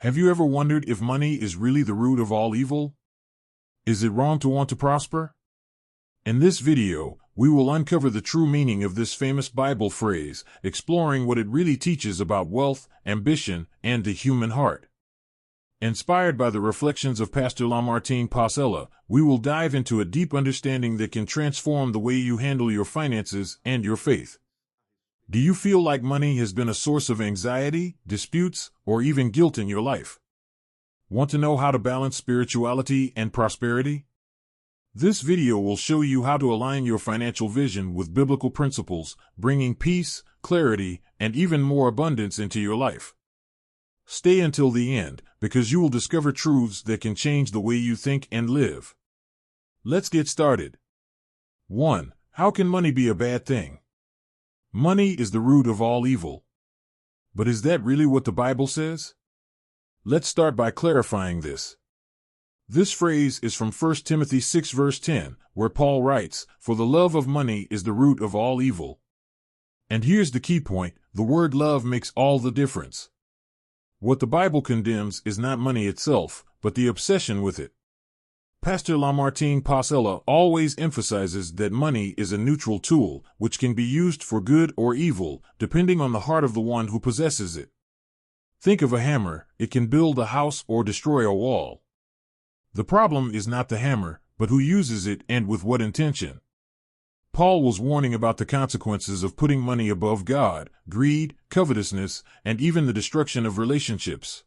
Have you ever wondered if money is really the root of all evil? Is it wrong to want to prosper? In this video, we will uncover the true meaning of this famous Bible phrase, exploring what it really teaches about wealth, ambition, and the human heart. Inspired by the reflections of Pastor Lamartine Pasella, we will dive into a deep understanding that can transform the way you handle your finances and your faith. Do you feel like money has been a source of anxiety, disputes, or even guilt in your life? Want to know how to balance spirituality and prosperity? This video will show you how to align your financial vision with biblical principles, bringing peace, clarity, and even more abundance into your life. Stay until the end, because you will discover truths that can change the way you think and live. Let's get started. 1. How can money be a bad thing? Money is the root of all evil. But is that really what the Bible says? Let's start by clarifying this. This phrase is from 1 Timothy 6 verse 10, where Paul writes, "For the love of money is the root of all evil." And here's the key point: the word love makes all the difference. What the Bible condemns is not money itself, but the obsession with it. Pastor Lamartine Pasella always emphasizes that money is a neutral tool, which can be used for good or evil, depending on the heart of the one who possesses it. Think of a hammer. It can build a house or destroy a wall. The problem is not the hammer, but who uses it and with what intention. Paul was warning about the consequences of putting money above God: greed, covetousness, and even the destruction of relationships.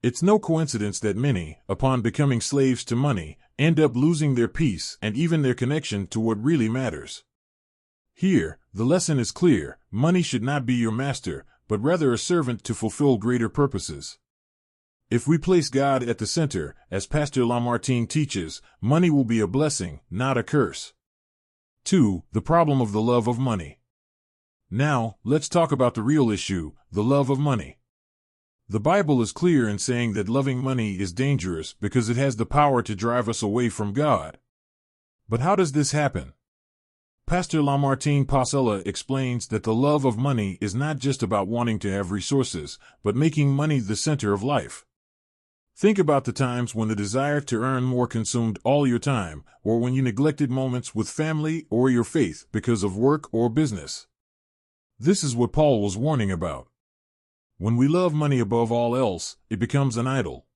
It's no coincidence that many, upon becoming slaves to money, end up losing their peace and even their connection to what really matters. Here, the lesson is clear: money should not be your master, but rather a servant to fulfill greater purposes. If we place God at the center, as Pastor Lamartine teaches, money will be a blessing, not a curse. 2. The problem of the love of money. Now, let's talk about the real issue: the love of money. The Bible is clear in saying that loving money is dangerous because it has the power to drive us away from God. But how does this happen? Pastor Lamartine Pasella explains that the love of money is not just about wanting to have resources, but making money the center of life. Think about the times when the desire to earn more consumed all your time, or when you neglected moments with family or your faith because of work or business. This is what Paul was warning about. When we love money above all else, it becomes an idol.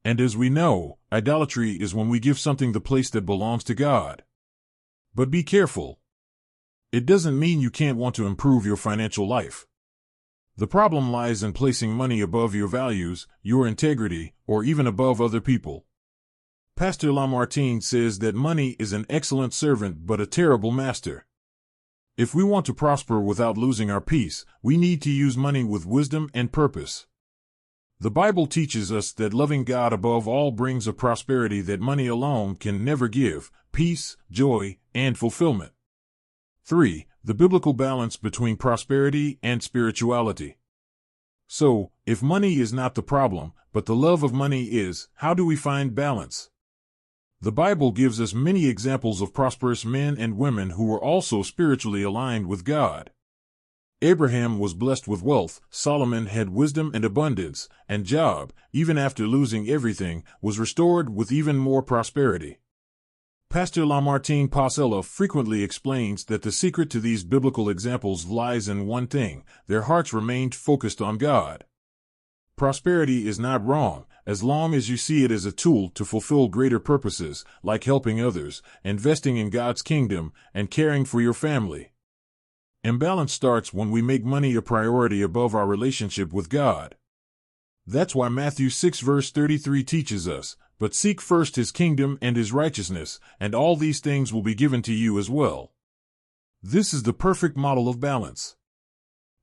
And as we know, idolatry is when we give something the place that belongs to God. But be careful. It doesn't mean you can't want to improve your financial life. The problem lies in placing money above your values, your integrity, or even above other people. Pastor Lamartine says that money is an excellent servant but a terrible master. If we want to prosper without losing our peace, we need to use money with wisdom and purpose. The Bible teaches us that loving God above all brings a prosperity that money alone can never give: peace, joy, and fulfillment. 3. The biblical balance between prosperity and spirituality. So, if money is not the problem, but the love of money is, how do we find balance? The Bible gives us many examples of prosperous men and women who were also spiritually aligned with God. Abraham was blessed with wealth, Solomon had wisdom and abundance, and Job, even after losing everything, was restored with even more prosperity. Pastor Lamartine Pasella frequently explains that the secret to these biblical examples lies in one thing: their hearts remained focused on God. Prosperity is not wrong, as long as you see it as a tool to fulfill greater purposes, like helping others, investing in God's kingdom, and caring for your family. Imbalance starts when we make money a priority above our relationship with God. That's why Matthew 6 verse 33 teaches us, "But seek first his kingdom and his righteousness, and all these things will be given to you as well." This is the perfect model of balance.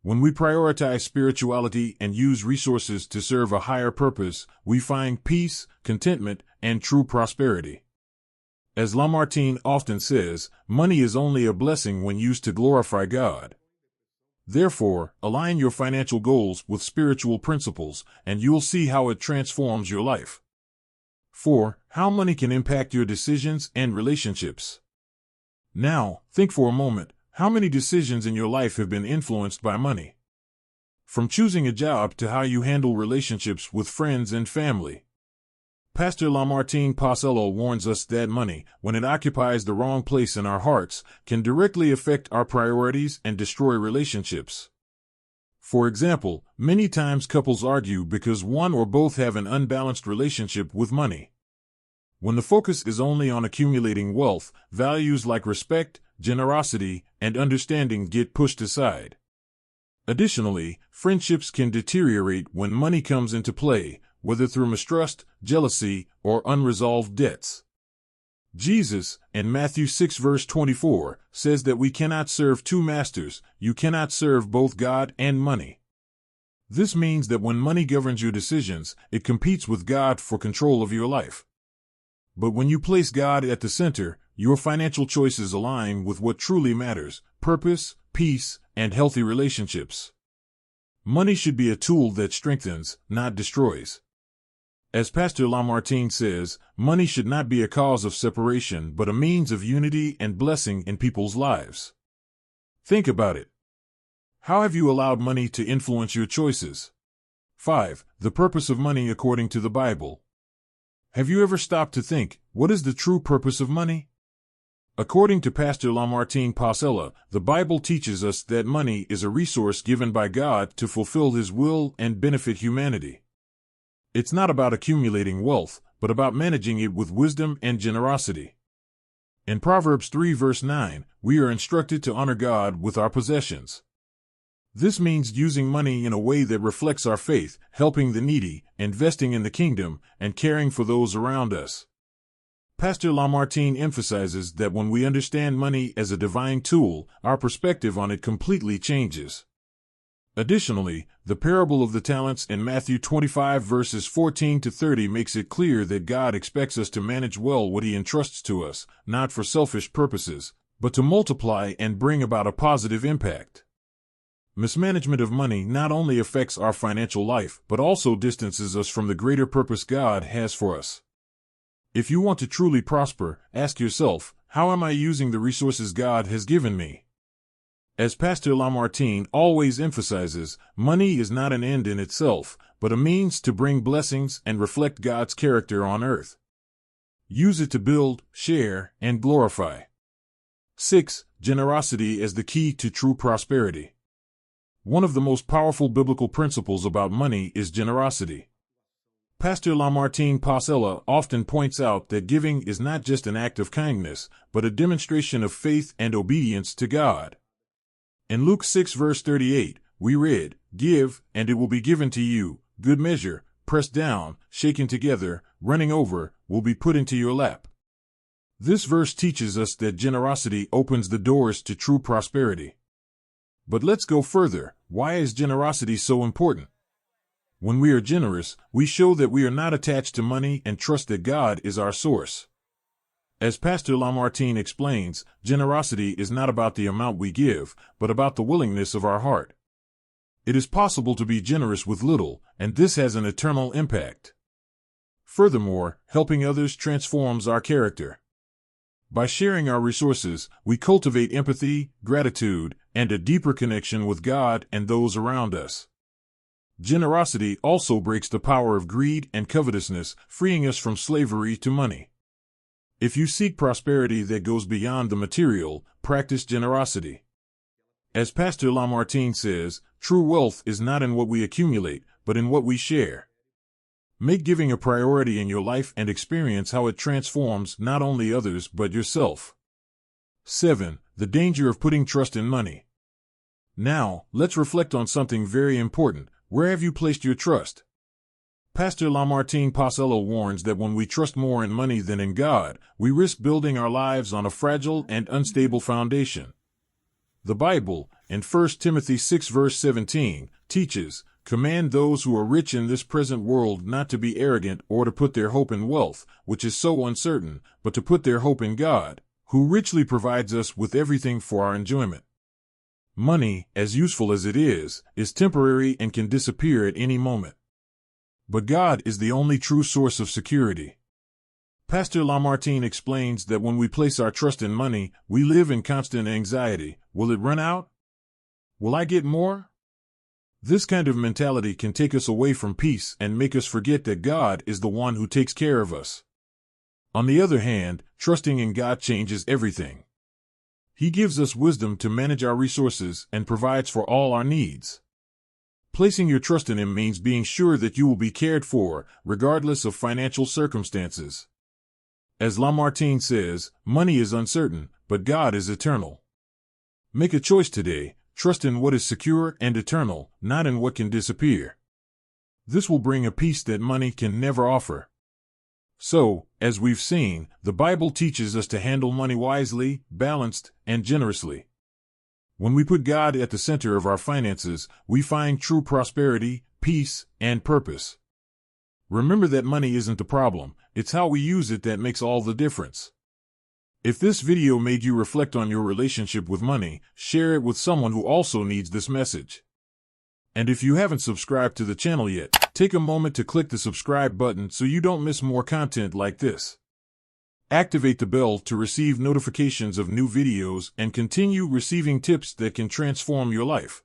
When we prioritize spirituality and use resources to serve a higher purpose, we find peace, contentment, and true prosperity. As Lamartine often says, money is only a blessing when used to glorify God. Therefore, align your financial goals with spiritual principles, and you'll see how it transforms your life. 4. How money can impact your decisions and relationships. Now, think for a moment: how many decisions in your life have been influenced by money? From choosing a job to how you handle relationships with friends and family. Pastor Lamartine Pacello warns us that money, when it occupies the wrong place in our hearts, can directly affect our priorities and destroy relationships. For example, many times couples argue because one or both have an unbalanced relationship with money. When the focus is only on accumulating wealth, values like respect, generosity, and understanding get pushed aside. Additionally, friendships can deteriorate when money comes into play, whether through mistrust, jealousy, or unresolved debts. Jesus, in Matthew 6 verse 24, says that we cannot serve two masters. You cannot serve both God and money. This means that when money governs your decisions, it competes with God for control of your life. But when you place God at the center, your financial choices align with what truly matters: purpose, peace, and healthy relationships. Money should be a tool that strengthens, not destroys. As Pastor Lamartine says, money should not be a cause of separation but a means of unity and blessing in people's lives. Think about it. How have you allowed money to influence your choices? 5. The purpose of money according to the Bible. Have you ever stopped to think, what is the true purpose of money? According to Pastor Lamartine Pacello, the Bible teaches us that money is a resource given by God to fulfill His will and benefit humanity. It's not about accumulating wealth, but about managing it with wisdom and generosity. In Proverbs 3 verse 9, we are instructed to honor God with our possessions. This means using money in a way that reflects our faith, helping the needy, investing in the kingdom, and caring for those around us. Pastor Lamartine emphasizes that when we understand money as a divine tool, our perspective on it completely changes. Additionally, the parable of the talents in Matthew 25 verses 14 to 30 makes it clear that God expects us to manage well what He entrusts to us, not for selfish purposes, but to multiply and bring about a positive impact. Mismanagement of money not only affects our financial life, but also distances us from the greater purpose God has for us. If you want to truly prosper, ask yourself, how am I using the resources God has given me? As Pastor Lamartine always emphasizes, money is not an end in itself, but a means to bring blessings and reflect God's character on earth. Use it to build, share, and glorify. 6. Generosity as the key to true prosperity. One of the most powerful biblical principles about money is generosity. Pastor Lamartine Pacello often points out that giving is not just an act of kindness, but a demonstration of faith and obedience to God. In Luke 6 verse 38, we read, "Give, and it will be given to you, good measure, pressed down, shaken together, running over, will be put into your lap." This verse teaches us that generosity opens the doors to true prosperity. But let's go further. Why is generosity so important? When we are generous, we show that we are not attached to money and trust that God is our source. As Pastor Lamartine explains, generosity is not about the amount we give, but about the willingness of our heart. It is possible to be generous with little, and this has an eternal impact. Furthermore, helping others transforms our character. By sharing our resources, we cultivate empathy, gratitude, and a deeper connection with God and those around us. Generosity also breaks the power of greed and covetousness, freeing us from slavery to money. If you seek prosperity that goes beyond the material, practice generosity. As Pastor Lamartine says, true wealth is not in what we accumulate, but in what we share. Make giving a priority in your life and experience how it transforms not only others but yourself. 7. The danger of putting trust in money. Now, let's reflect on something very important. Where have you placed your trust? Pastor Lamartine Pacello warns that when we trust more in money than in God, we risk building our lives on a fragile and unstable foundation. The Bible, in 1 Timothy 6 verse 17, teaches, "Command those who are rich in this present world not to be arrogant or to put their hope in wealth, which is so uncertain, but to put their hope in God, who richly provides us with everything for our enjoyment." Money, as useful as it is temporary and can disappear at any moment. But God is the only true source of security. Pastor Lamartine explains that when we place our trust in money, we live in constant anxiety. Will it run out? Will I get more? This kind of mentality can take us away from peace and make us forget that God is the one who takes care of us. On the other hand, trusting in God changes everything. He gives us wisdom to manage our resources and provides for all our needs. Placing your trust in Him means being sure that you will be cared for, regardless of financial circumstances. As Lamartine says, money is uncertain, but God is eternal. Make a choice today, trust in what is secure and eternal, not in what can disappear. This will bring a peace that money can never offer. So, as we've seen, the Bible teaches us to handle money wisely, balanced, and generously. When we put God at the center of our finances, we find true prosperity, peace, and purpose. Remember that money isn't the problem, it's how we use it that makes all the difference. If this video made you reflect on your relationship with money, share it with someone who also needs this message. And if you haven't subscribed to the channel yet, take a moment to click the subscribe button so you don't miss more content like this. Activate the bell to receive notifications of new videos and continue receiving tips that can transform your life.